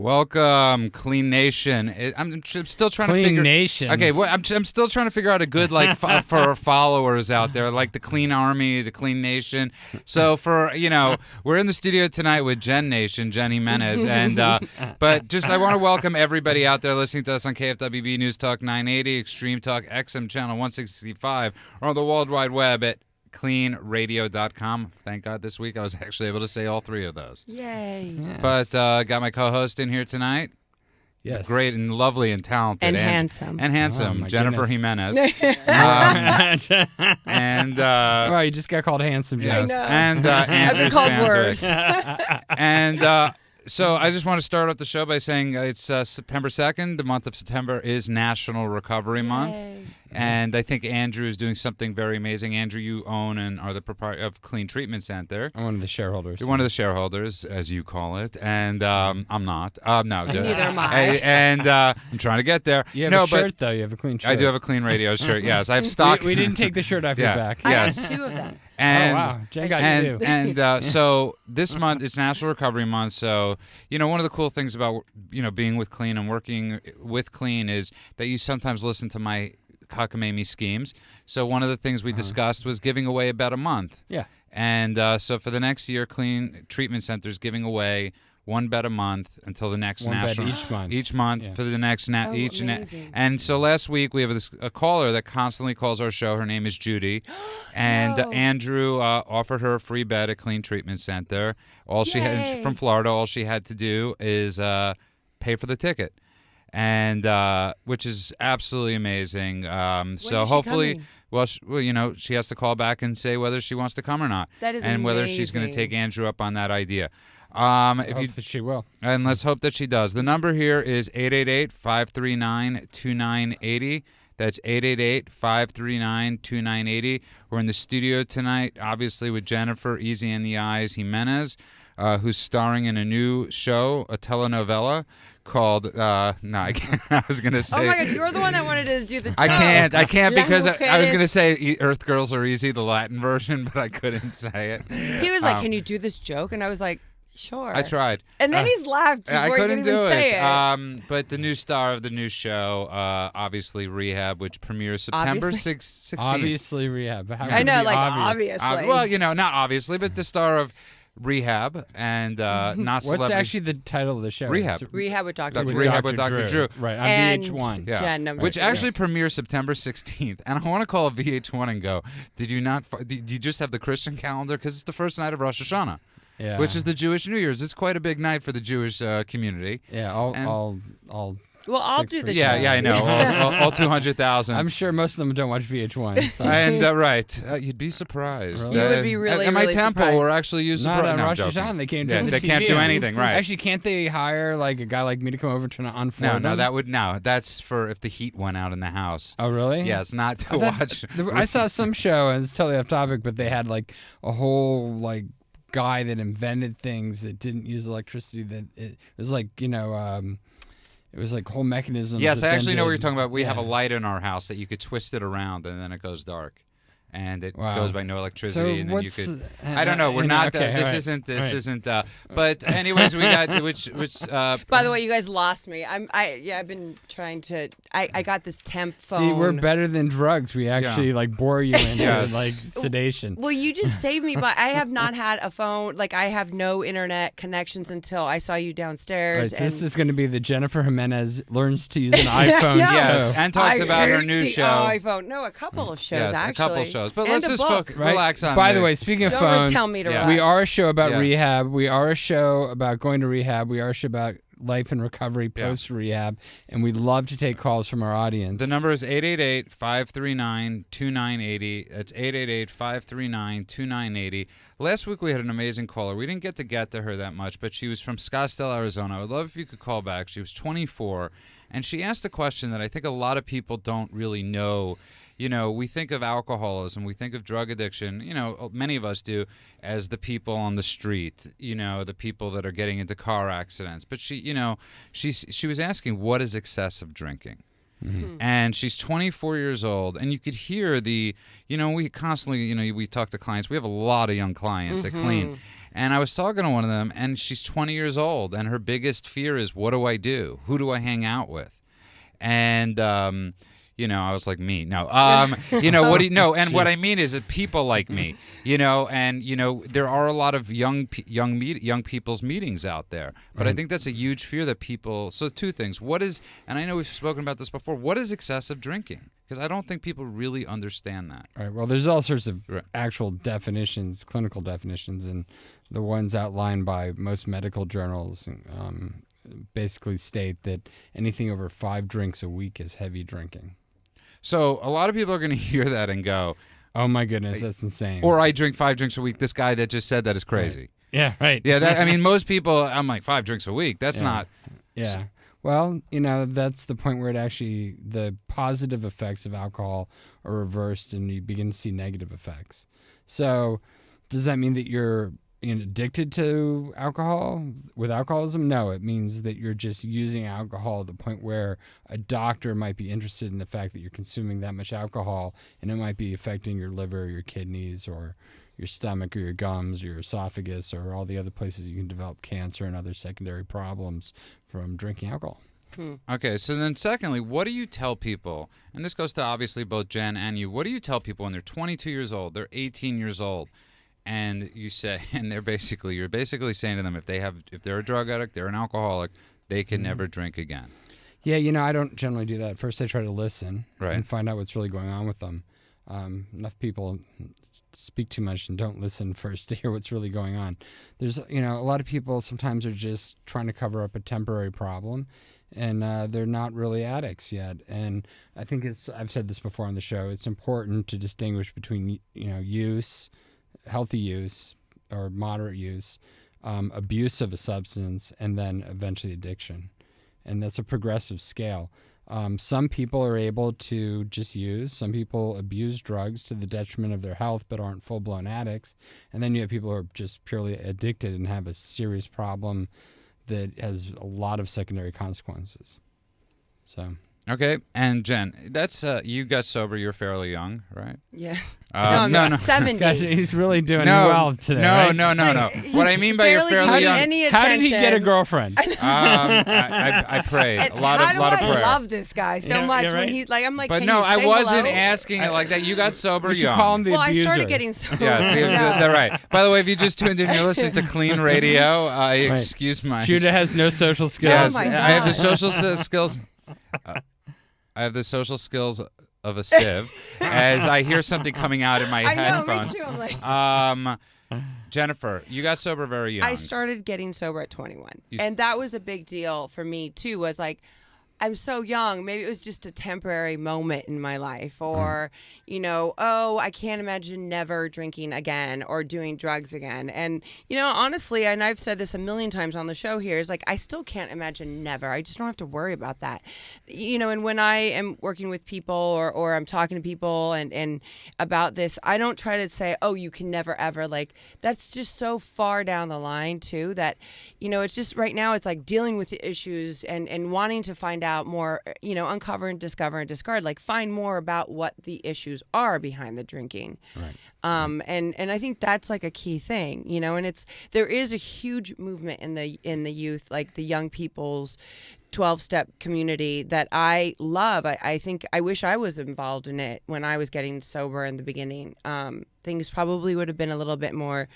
Welcome, Clean Nation. I'm still trying to figure. Clean Nation. Okay, I'm still trying to figure out a good for our followers out there, like the Clean Army, the Clean Nation. So we're in the studio tonight with Jen Gimenez, and but I want to welcome everybody out there listening to us on KFWB News Talk 980, Extreme Talk XM channel 165, or on the World Wide Web at KLEANradio.com. Thank God this week I was actually able to say all three of those. Yay. Yes. But got my co-host in here tonight. Yes. Great and lovely and talented. And handsome. And handsome. Oh, Jennifer goodness. Gimenez. And well, you just got called handsome, yes. Jess. And I've Andrew been called Spanswick. And so I just want to start off the show by saying it's September 2nd. The month of September is National Recovery Month. And I think Andrew is doing something very amazing. Andrew, you own and are the proprietor of KLEAN Treatment Center. I'm one of the shareholders. You're one of the shareholders, as you call it. And I'm not. No. Neither am I. And I'm trying to get there. You have a shirt, though. You have a clean shirt. I do have a KLEAN Radio shirt, yes. I have stock. We didn't take the shirt off your back. I Yes. have two of them. And, oh, wow. Jen got two. And so this month is National Recovery Month. So, one of the cool things about, being with KLEAN and working with KLEAN is that you sometimes listen to my cockamamie schemes. So one of the things we discussed was giving away about a month. Yeah. And so for the next year, KLEAN Treatment Center is giving away one bed a month until the next one national. bed each month. Each month for the next amazing. and so last week we have a caller that constantly calls our show. Her name is Judy, and Andrew offered her a free bed at KLEAN Treatment Center. All she had from Florida. All she had to do is pay for the ticket. And which is absolutely amazing. So hopefully, she has to call back and say whether she wants to come or not, that is and whether she's going to take Andrew up on that idea. If she will. And let's hope that she does. The number here is 888-539-2980. That's 888-539-2980. We're in the studio tonight, obviously, with Jennifer Easy in the Eyes Gimenez, who's starring in a new show, a telenovela called, I was going to say. Oh my God, you're the one that wanted to do the joke. I can't because I was going to Mujeres. say Earth Girls Are Easy, the Latin version, but I couldn't say it. He was like, can you do this joke? And I was like, sure. I tried. And then he's laughed before I couldn't he could even do say it. But the new star of the new show, obviously Rehab, which premieres September 16th. Obviously Rehab. How I could it know, be like, obvious? obviously. Not obviously, but the star of Rehab and not What's celebrity. actually the title of the show? Rehab. Rehab with Dr. Drew. Rehab with Dr. Drew. Right, on And VH1. Yeah. Jen, number Which two. actually premieres September 16th. And I want to call VH1 and go, did you just have the Christian calendar? Because it's the first night of Rosh Hashanah. Yeah. Which is the Jewish New Year's. It's quite a big night for the Jewish community. Yeah, all Well, I'll do the show. Yeah, I know. all 200,000. I'm sure most of them don't watch VH1. So. And right, you'd be surprised. Really? You would be really, at my really temple, surprised. we're actually using. Not on no, I'm Rosh joking. Hashanah. They can't do Yeah, the they can't do TV. anything, right? Actually, can't they hire like a guy like me to come over to unfold No, them? that's for if the heat went out in the house. Oh, really? Yes, not to watch. I saw some show, and it's totally off topic, but they had like a whole like guy that invented things that didn't use electricity. That it was like it was like whole mechanisms. Yes, that I actually then know what did- you're talking about. We have a yeah. light in our house that you could twist it around and then it goes dark. And it Wow. goes by no electricity, So and then you what's could. the- I don't know. We're not. okay, This all right, isn't. This all right. isn't. But anyways, we got which. By the way, you guys lost me. I've been trying to. I got this temp phone. See, we're better than drugs. We actually like bore you into Yes. like sedation. Well, you just saved me, but I have not had a phone. Like I have no internet connections until I saw you All right, downstairs. so this and is going to be the Jennifer Jimenez learns to use an iPhone No. Yes, show. and talks I about her hate new the show. iPhone. No, a couple of shows Yes, actually. a couple shows. But And let's a just book. Right? relax on. By the way, speaking of Don't phones, tell me to Yeah. relax. we are a show about Yeah. rehab. We are a show about going to rehab. We are a show about life and recovery post rehab, and we'd love to take calls from our audience. The number is 888-539-2980. That's 888-539-2980. Last week we had an amazing caller. We didn't get to her that much, but she was from Scottsdale, Arizona. I would love if you could call back. She was 24, and she asked a question that I think a lot of people don't really know. You know, we think of alcoholism, we think of drug addiction, you know, many of us do, as the people on the street, you know, the people that are getting into car accidents. But she, you know, she was asking, what is excessive drinking? Mm-hmm. And she's 24 years old, and you could hear the, you know, we constantly, you know, we talk to clients. We have a lot of young clients at KLEAN. And I was talking to one of them, and she's 20 years old, and her biggest fear is, what do I do? Who do I hang out with? And I was like, me. No. What do you know? And what I mean is that people like me, and there are a lot of young people's meetings out there. But I think that's a huge fear that people. So two things. What is, and I know we've spoken about this before. What is excessive drinking? Because I don't think people really understand that. Right. Well, there's all sorts of actual definitions, clinical definitions, and the ones outlined by most medical journals basically state that anything over 5 drinks a week is heavy drinking. So a lot of people are going to hear that and go, "Oh my goodness, that's insane." Or I drink 5 drinks a week. This guy that just said that is crazy. Right. Yeah, right. Yeah, most people, I'm like, 5 drinks a week. That's not. Yeah. Well, that's the point where the positive effects of alcohol are reversed and you begin to see negative effects. So does that mean that you're addicted to alcohol with alcoholism? No, it means that you're just using alcohol at the point where a doctor might be interested in the fact that you're consuming that much alcohol, and it might be affecting your liver, your kidneys, or your stomach, or your gums, or your esophagus, or all the other places you can develop cancer and other secondary problems from drinking alcohol. Okay, so then secondly, what do you tell people, and this goes to obviously both Jen and you, what do you tell people when they're 22 years old, they're 18 years old, and you're basically saying to them, if they're a drug addict, they're an alcoholic, they can never drink again. Yeah, I don't generally do that. First, I try to listen and find out what's really going on with them. Enough people speak too much and don't listen first to hear what's really going on. There's, a lot of people sometimes are just trying to cover up a temporary problem, and they're not really addicts yet. And I think I've said this before on the show, it's important to distinguish between, use, healthy use or moderate use, abuse of a substance, and then eventually addiction. And that's a progressive scale. Some people are able to just use. Some people abuse drugs to the detriment of their health but aren't full-blown addicts. And then you have people who are just purely addicted and have a serious problem that has a lot of secondary consequences. So... Okay, and Jen, that's you got sober. You're fairly young, right? Yeah. No. 70. Gosh, he's really doing well today. No. What I mean by you're fairly young. How did he get a girlfriend? I prayed a lot of prayer. I love this guy so much when he I'm like. But can no, you I say wasn't hello? asking it like that. You got sober We should young. call him the abuser. I started getting sober. Yes, they're right. By the way, if you just tuned in, you're listening to KLEAN Radio. Excuse my. Judah has no social skills. Yes, Oh my God. I have the social skills. I have the social skills of a sieve as I hear something coming out in my headphones. I know, me too. I'm like, Jennifer, you got sober very young. I started getting sober at 21. And that was a big deal for me, too, was like, I'm so young. Maybe it was just a temporary moment in my life, or, I can't imagine never drinking again or doing drugs again. And, honestly, and I've said this a million times on the show here, is like, I still can't imagine never. I just don't have to worry about that. And when I am working with people or I'm talking to people and about this, I don't try to say, oh, you can never ever. Like, that's just so far down the line, too, that, it's just right now it's like dealing with the issues and wanting to find out more, uncover and discover and discard, like find more about what the issues are behind the drinking. Right. And I think that's like a key thing, and there is a huge movement in the youth, like the young people's 12-step community that I love. I think I wish I was involved in it when I was getting sober in the beginning. Things probably would have been a little bit more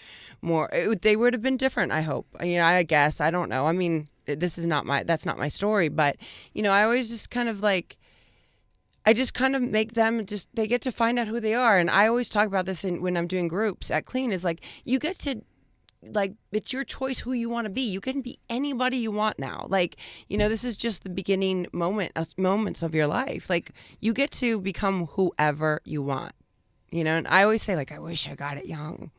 they would have been different, I hope. I guess, I don't know. I mean, that's not my story, but I always just kind of like, I just kind of make them they get to find out who they are. And I always talk about this when I'm doing groups at KLEAN, is like, you get to, like, it's your choice who you want to be. You can be anybody you want now. Like, this is just the beginning moments of your life. Like, you get to become whoever you want, and I always say, like, I wish I got it young.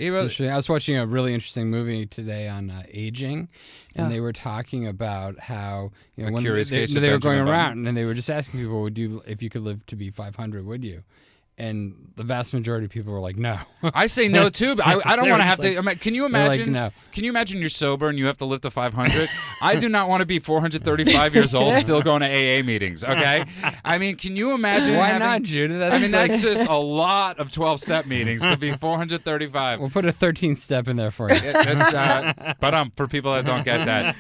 I was watching a really interesting movie today on aging, and they were talking about how when they were going around and they were just asking people, if you could live to be 500, would you? And the vast majority of people were like, no. I say no too, but I don't They want were to have just to. I mean, can you like, imagine? no. Can you imagine you're sober and you have to lift a 500? I do not want to be 435 years old still going to AA meetings. Okay, I mean, can you imagine? Why not, Judah? That's just a lot of 12-step meetings to be 435. We'll put a 13th step in there for you. But for people that don't get that.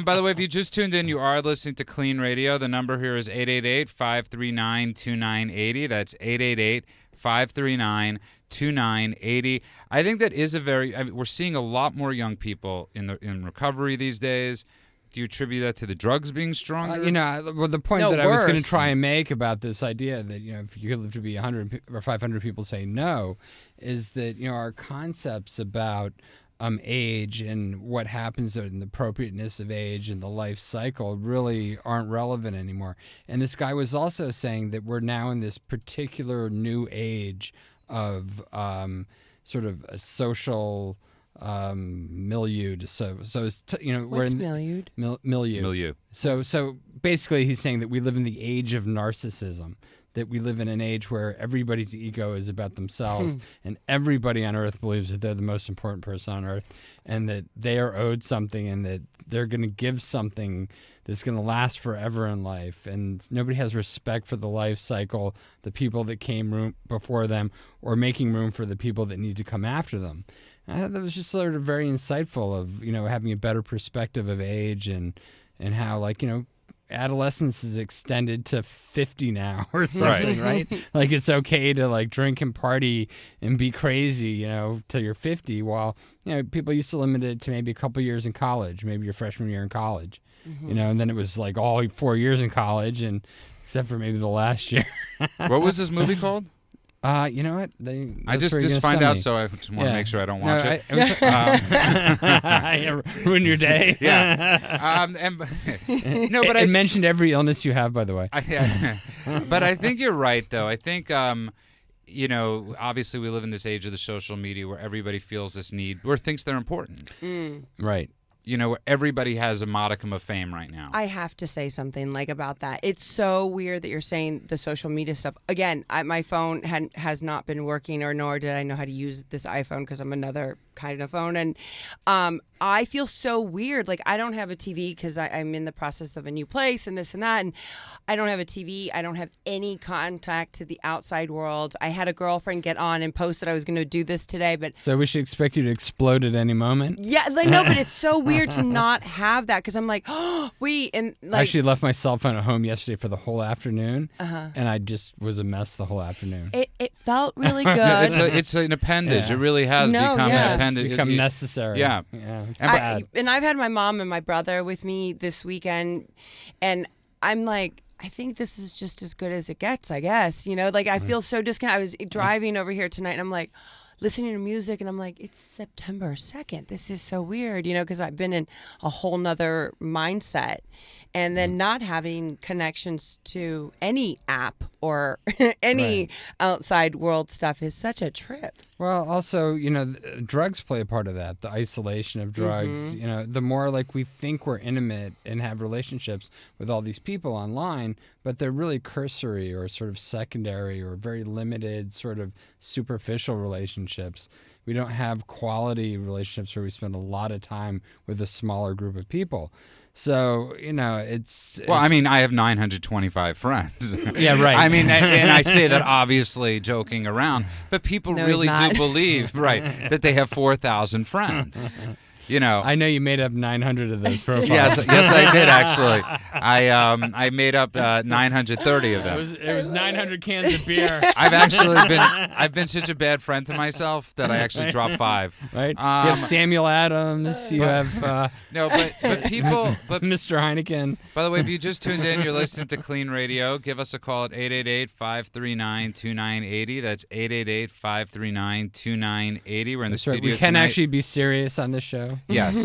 By the way, if you just tuned in, you are listening to KLEAN Radio. The number here is 888-539-2980. That's 888-539-2980. I think that is we're seeing a lot more young people in recovery these days. Do you attribute that to the drugs being stronger? The point that I was going to try and make about this idea that, if you could live to be 100 or 500 people say no, is that, our concepts about age and what happens and the appropriateness of age and the life cycle really aren't relevant anymore. And this guy was also saying that we're now in this particular new age of sort of a social milieu. We're in milieu? Milieu. So basically, he's saying that we live in the age of narcissism. That we live in an age where everybody's ego is about themselves, and everybody on Earth believes that they're the most important person on Earth, and that they are owed something, and that they're going to give something that's going to last forever in life. And nobody has respect for the life cycle, the people that came before them, or making room for the people that need to come after them. I thought that was just sort of very insightful of, having a better perspective of age and how, adolescence is extended to 50 now or something, right? Like it's okay to drink and party and be crazy, till you're 50, while, people used to limit it to maybe a couple years in college, maybe your freshman year in college, and then it was all 4 years in college, and except for maybe the last year. What was this movie called? You know what? I just find out, so I just want to make sure I don't watch it. Ruin your day. Yeah. But it mentioned every illness you have, by the way. But I think you're right, though. I think, obviously we live in this age of the social media where everybody feels this need, or thinks they're important. Right. Where everybody has a modicum of fame right now. I have to say something about that. It's so weird that you're saying the social media stuff. Again, my phone has not been working, nor did I know how to use this iPhone because I'm another kind of phone. And I feel so weird. I don't have a TV because I'm in the process of a new place and this and that. And I don't have a TV. I don't have any contact to the outside world. I had a girlfriend get on and post that I was going to do this today. So we should expect you to explode at any moment? Yeah, no, but it's so weird to not have that because I'm like, oh, I actually left my cell phone at home yesterday for the whole afternoon, and I just was a mess the whole afternoon. It felt really good. It's an appendage. Yeah. It really has become an appendage. It's become necessary. Yeah. And I've had my mom and my brother with me this weekend, and I'm like, I think this is just as good as it gets, I guess. I feel so disconnected. I was driving over here tonight, and I'm like, listening to music, and I'm like, it's September 2nd. This is so weird, because I've been in a whole nother mindset. And then not having connections to any app or any outside world stuff is such a trip. Well, also, drugs play a part of that, the isolation of drugs. The more we think we're intimate and have relationships with all these people online, but they're really cursory or sort of secondary or very limited, sort of superficial relationships. We don't have quality relationships where we spend a lot of time with a smaller group of people. So, it's... Well, I mean, I have 925 friends. Yeah, right. I mean, and I say that obviously joking around, but people really do believe, that they have 4,000 friends. I know you made up 900 of those profiles. Yes, I did actually. I made up 930 of them. It was 900 cans of beer. I've been such a bad friend to myself that I actually dropped 5. Right. You have Samuel Adams. You have but people, Mr. Heineken. By the way, if you just tuned in, you're listening to KLEAN Radio. Give us a call at 888-539-2980. That's 888-539-2980. We're in the studio. We can actually be serious on this show. Yes.